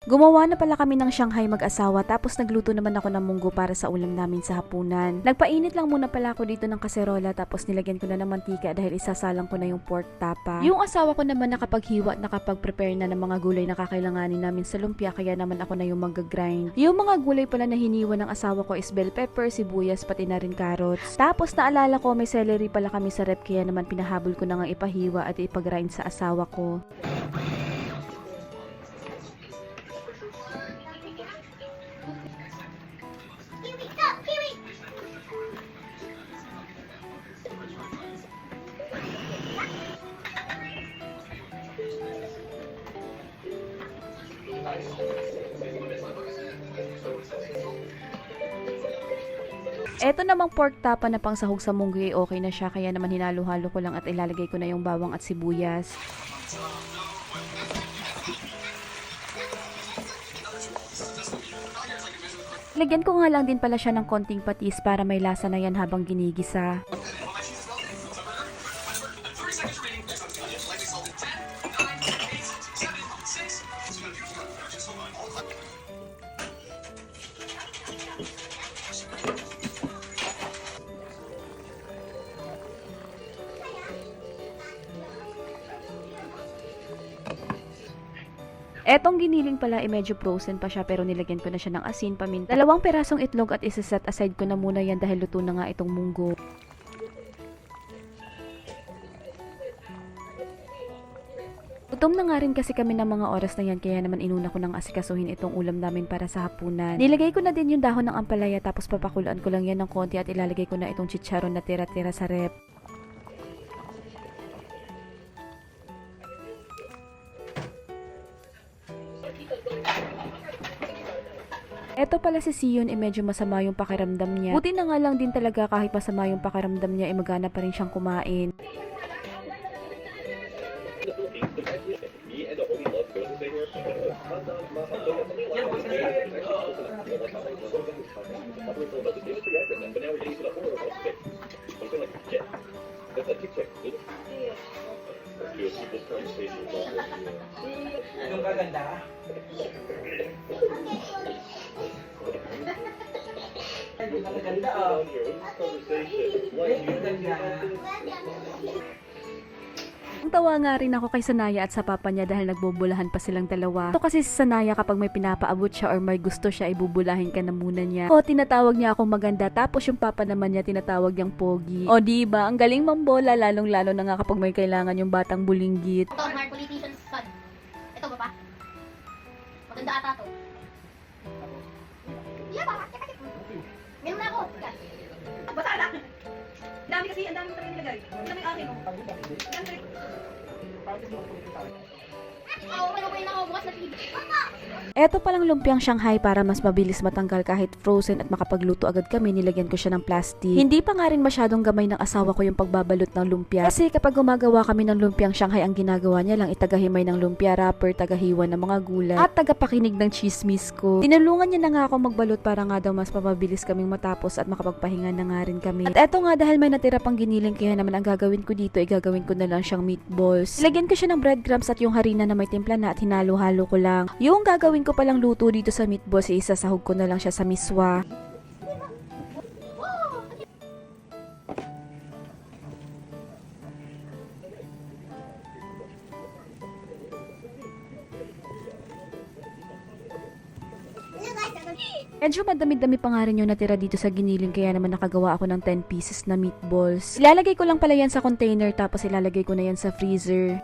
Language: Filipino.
Gumawa na pala kami ng Shanghai mag-asawa tapos nagluto naman ako ng munggo para sa ulam namin sa hapunan. Nagpainit lang muna pala ako dito ng kaserola tapos nilagyan ko na ng mantika dahil isasalang ko na yung pork tapa. Yung asawa ko naman nakapaghiwa at nakapag-prepare na ng mga gulay na kakailanganin namin sa lumpia kaya naman ako na yung mag-grind. Yung mga gulay pala na hiniwa ng asawa ko is bell pepper, sibuyas, pati na rin carrots. Tapos naalala ko may celery pala kami sa rep kaya naman pinahabol ko na nga ipahiwa at ipag-grind sa asawa ko. Eto namang pork tapa na pang sahog sa munggo ay okay na siya kaya naman hinalo-halo ko lang at ilalagay ko na yung bawang at sibuyas. Lagyan ko nga lang din pala siya ng konting patis para may lasa na yan habang ginigisa. Etong giniling pala ay medyo frozen pa siya pero nilagyan ko na siya ng asin, paminta, 2 perasong itlog at isa-set aside ko na muna yan dahil luto na nga itong munggo. Gutom na nga rin kasi kami ng mga oras na yan kaya naman inuna ko ng asikasuhin itong ulam namin para sa hapunan. Nilagay ko na din yung dahon ng ampalaya tapos papakuluan ko lang yan ng konti at ilalagay ko na itong chicharon na tira-tira sa rep. Eto pala si Sion medyo masama yung pakiramdam niya. Buti na nga lang din talaga kahit masama yung pakiramdam niya magana pa rin siyang kumain. Yung kaganda? Yung kaganda ah. Yung ganda. Ang tawa nga rin ako kay Sanaya at sa papa niya dahil nagbubulahan pa silang dalawa. Ito kasi si Sanaya kapag may pinapaabot siya or may gusto siya, ibubulahin ka na muna niya. O tinatawag niya akong maganda tapos yung papa naman niya tinatawag niyang pogi. O diba, ang galing mambola lalong-lalo na nga kapag may kailangan yung batang bulinggit. Ito, Mark Politician's son. Ito ba pa? Maganda ata to. Yeah, ba? Meron na ako. Basa na! Dami kasi, ang dami ko talaga nilagay. Ito may akin. Yan, sir. Oo, may na ako. Bukas na TV. Eto palang lumpiang Shanghai para mas mabilis matanggal kahit frozen at makapagluto agad kami, nilagyan ko siya ng plastic. Hindi pa nga rin masyadong gamay ng asawa ko yung pagbabalot ng lumpia. Kasi kapag gumagawa kami ng lumpiang Shanghai, ang ginagawa niya lang itagahimay ng lumpia wrapper, tagahiwa ng mga gulay, at tagapakinig ng chismis ko. Tinulungan niya na nga ako magbalot para nga daw mas mapabilis kaming matapos at makapagpahinga na nga rin kami. At eto nga dahil may natira pang giniling kaya naman ang gagawin ko dito ay gagawin ko na lang siyang meatballs. Ilagyan ko siya ng breadcrumbs at yung harina na may timpla na at hinalo-halo ko lang. Yung gagawin ko palang luto dito sa meatballs ay isasahog ko na lang siya sa miswa. Medyo madami-dami pa nga rin yung natira dito sa giniling kaya naman nakagawa ako ng 10 pieces na meatballs. Ilalagay ko lang pala yan sa container tapos ilalagay ko na yan sa freezer.